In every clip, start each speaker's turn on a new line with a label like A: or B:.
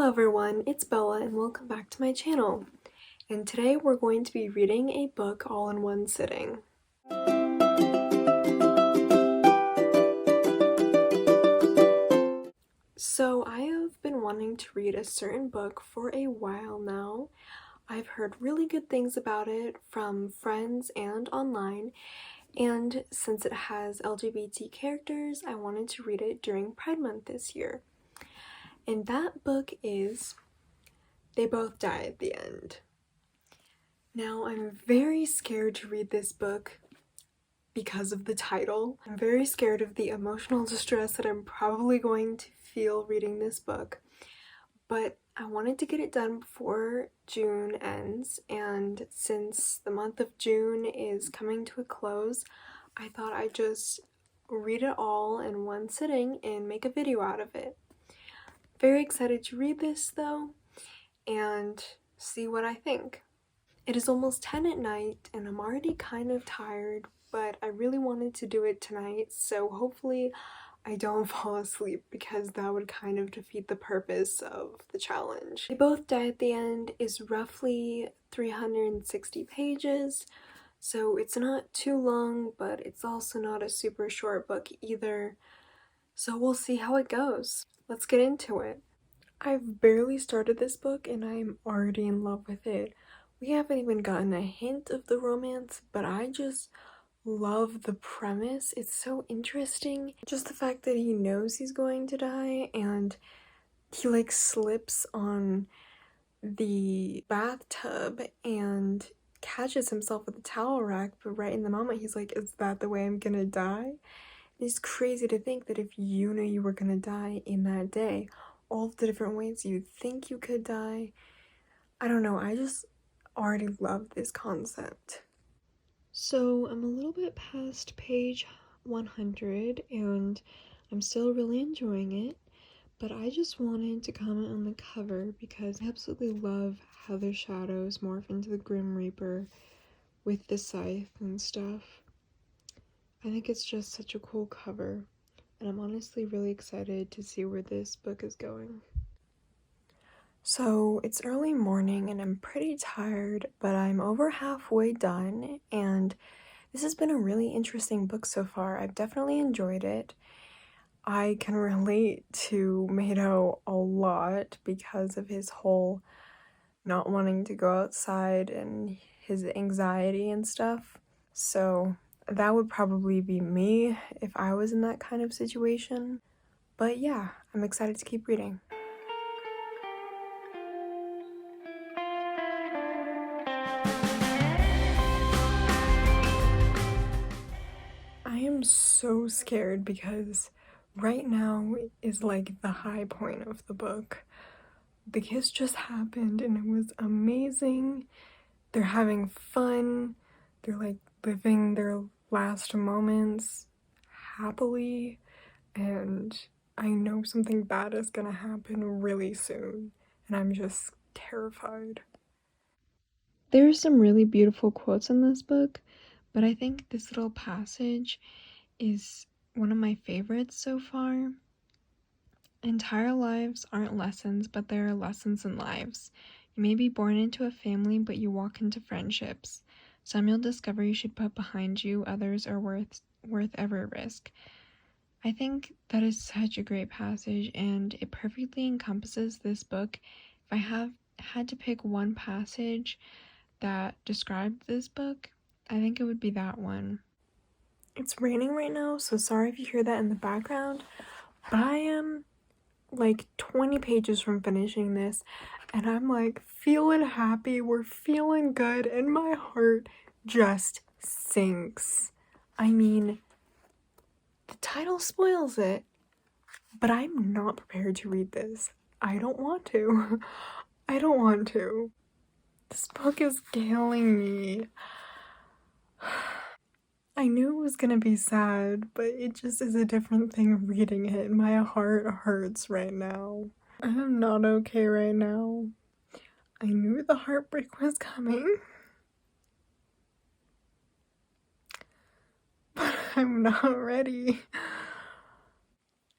A: Hello everyone, it's Bella and welcome back to my channel. And today we're going to be reading a book all in one sitting. So I have been wanting to read a certain book for a while now. I've heard really good things about it from friends and online, and since it has LGBT characters, I wanted to read it during Pride Month this year. And that book is They Both Die at the End. Now, I'm very scared to read this book because of the title. I'm very scared of the emotional distress that I'm probably going to feel reading this book, but I wanted to get it done before June ends, and since the month of June is coming to a close, I thought I'd just read it all in one sitting and make a video out of it. Very excited to read this though and see what I think. It is almost 10 at night and I'm already kind of tired, but I really wanted to do it tonight, so hopefully I don't fall asleep because that would kind of defeat the purpose of the challenge. They Both Die at the End is roughly 360 pages, so it's not too long, but it's also not a super short book either, so we'll see how it goes. Let's get into it. I've barely started this book and I'm already in love with it. We haven't even gotten a hint of the romance, but I just love the premise. It's so interesting. Just the fact that he knows he's going to die and he like slips on the bathtub and catches himself with a towel rack, but right in the moment he's like, is that the way I'm gonna die? It's crazy to think that if you knew you were gonna die in that day, all of the different ways you think you could die. I don't know, I just already love this concept. So I'm a little bit past page 100 and I'm still really enjoying it, but I just wanted to comment on the cover because I absolutely love how the shadows morph into the Grim Reaper with the scythe and stuff. I think it's just such a cool cover, and I'm honestly really excited to see where this book is going. So it's early morning and I'm pretty tired, but I'm over halfway done, and this has been a really interesting book so far. I've definitely enjoyed it. I can relate to Mato a lot because of his whole not wanting to go outside and his anxiety and stuff. So that would probably be me if I was in that kind of situation. But yeah, I'm excited to keep reading. I am so scared because right now is like the high point of the book. The kiss just happened and it was amazing. They're having fun. They're like living their last moments happily, and I know something bad is gonna happen really soon, and I'm just terrified. There are some really beautiful quotes in this book, but I think this little passage is one of my favorites so far. Entire lives aren't lessons, but there are lessons in lives. You may be born into a family, but you walk into friendships. Some you'll discover you should put behind you, others are worth every risk. I think that is such a great passage, and it perfectly encompasses this book. If I had to pick one passage that described this book, I think it would be that one. It's raining right now, so sorry if you hear that in the background, but I am like 20 pages from finishing this and I'm like feeling happy, we're feeling good, and my heart just sinks. I mean, the title spoils it, but I'm not prepared to read this. I don't want to. I don't want to. This book is killing me. I knew it was gonna be sad, but it just is a different thing reading it. My heart hurts right now. I am not okay right now. I knew the heartbreak was coming, but I'm not ready.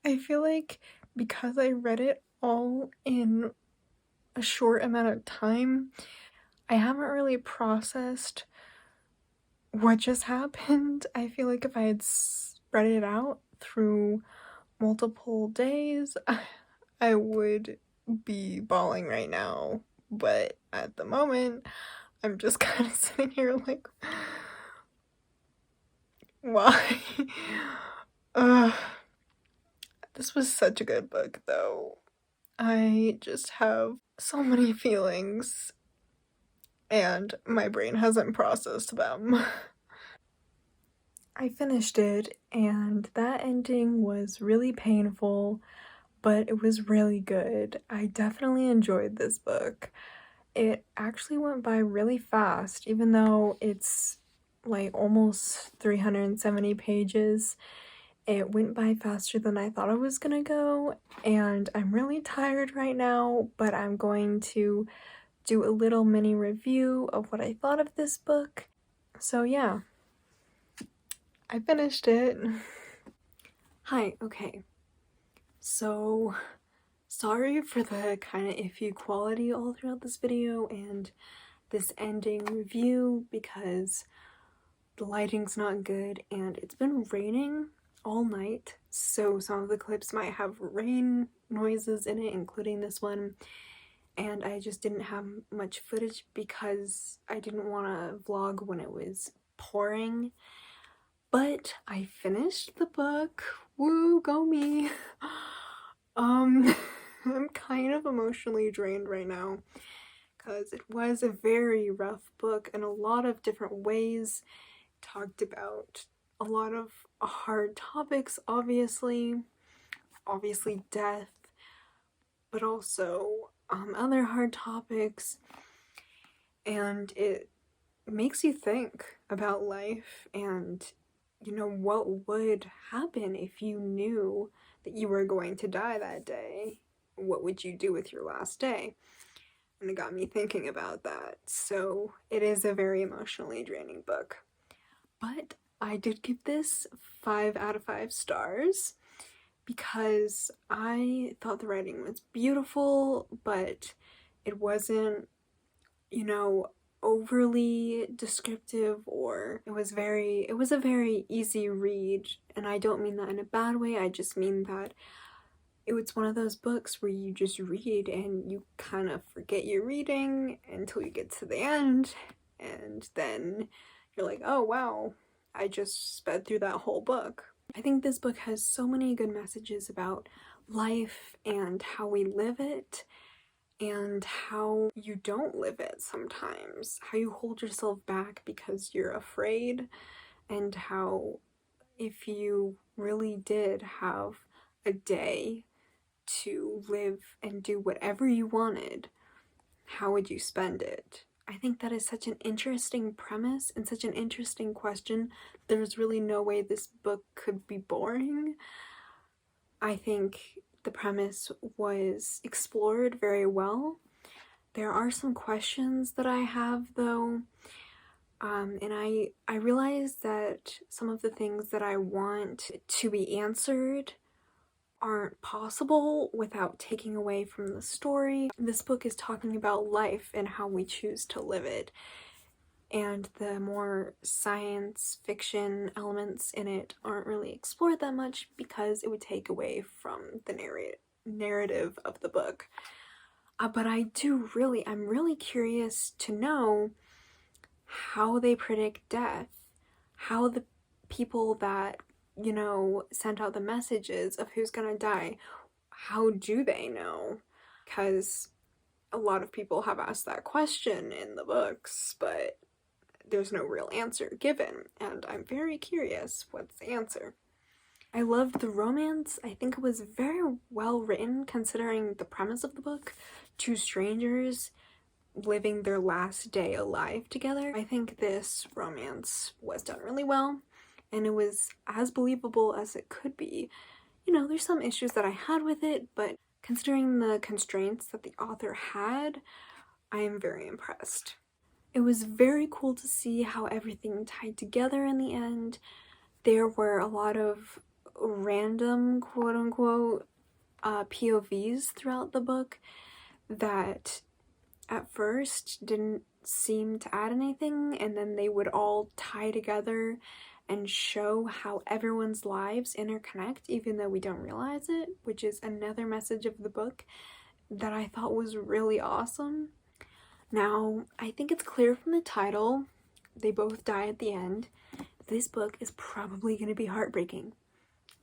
A: I feel like because I read it all in a short amount of time, I haven't really processed what just happened. I feel like if I had spread it out through multiple days, I would be bawling right now. But at the moment, I'm just kind of sitting here like, why? Ugh. This was such a good book, though. I just have so many feelings, and my brain hasn't processed them. I finished it, and that ending was really painful, but it was really good. I definitely enjoyed this book. It actually went by really fast, even though it's like almost 370 pages. It went by faster than I thought it was gonna go, and I'm really tired right now, but I'm going to do a little mini review of what I thought of this book. So yeah, I finished it. Hi, okay. So, sorry for the kind of iffy quality all throughout this video and this ending review because the lighting's not good and it's been raining all night, so some of the clips might have rain noises in it, including this one, and I just didn't have much footage because I didn't want to vlog when it was pouring. But I finished the book. Woo, go me. I'm kind of emotionally drained right now because it was a very rough book in a lot of different ways. Talked about a lot of hard topics, obviously death, but also other hard topics, and it makes you think about life and, you know, what would happen if you knew that you were going to die that day. What would you do with your last day? And it got me thinking about that. So it is a very emotionally draining book. But I did give this 5 out of 5 stars because I thought the writing was beautiful, but it wasn't, you know, overly descriptive, or it was a very easy read, and I don't mean that in a bad way. I just mean that it was one of those books where you just read and you kind of forget you're reading until you get to the end, and then you're like, oh wow, I just sped through that whole book. I think this book has so many good messages about life and how we live it, and how you don't live it sometimes, how you hold yourself back because you're afraid, and how if you really did have a day to live and do whatever you wanted, how would you spend it? I think that is such an interesting premise and such an interesting question. There's really no way this book could be boring. I think the premise was explored very well. There are some questions that I have though, and I realize that some of the things that I want to be answered aren't possible without taking away from the story. This book is talking about life and how we choose to live it, and the more science fiction elements in it aren't really explored that much because it would take away from the narrative of the book. But I'm really curious to know how they predict death, how the people that, you know, sent out the messages of who's gonna die, how do they know? Because a lot of people have asked that question in the books, but there's no real answer given, and I'm very curious what's the answer. I loved the romance. I think it was very well written considering the premise of the book. Two strangers living their last day alive together. I think this romance was done really well, and it was as believable as it could be. You know, there's some issues that I had with it, but considering the constraints that the author had, I am very impressed. It was very cool to see how everything tied together in the end. There were a lot of random, quote-unquote, POVs throughout the book that at first didn't seem to add anything, and then they would all tie together and show how everyone's lives interconnect even though we don't realize it, which is another message of the book that I thought was really awesome. Now, I think it's clear from the title, they both die at the end. This book is probably going to be heartbreaking.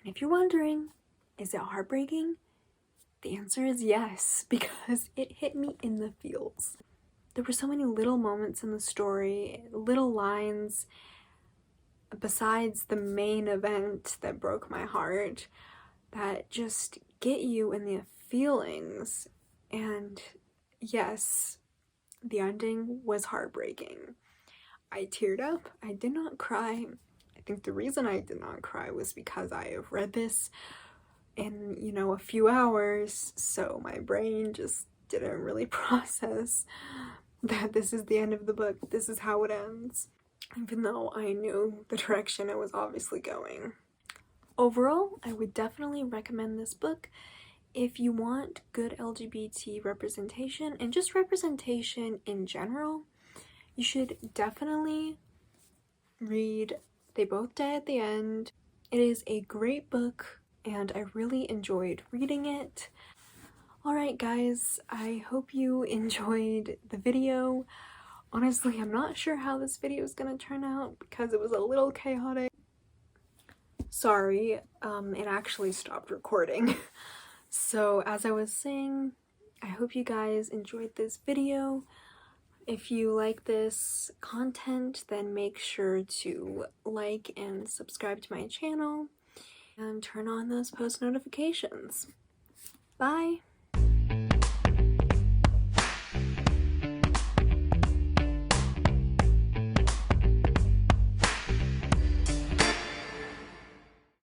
A: And if you're wondering, is it heartbreaking? The answer is yes, because it hit me in the feels. There were so many little moments in the story, little lines, besides the main event that broke my heart, that just get you in the feelings. And yes, the ending was heartbreaking. I teared up. I did not cry. I think the reason I did not cry was because I have read this in, a few hours, so my brain just didn't really process that this is the end of the book. This is how it ends, even though I knew the direction it was obviously going. Overall, I would definitely recommend this book if you want good LGBT representation and just representation in general. You should definitely read They Both Die at the End. It is a great book and I really enjoyed reading it. Alright guys, I hope you enjoyed the video. Honestly, I'm not sure how this video is gonna turn out because it was a little chaotic. Sorry, it actually stopped recording. So as I was saying, I hope you guys enjoyed this video. If you like this content, then make sure to like and subscribe to my channel and turn on those post notifications. Bye!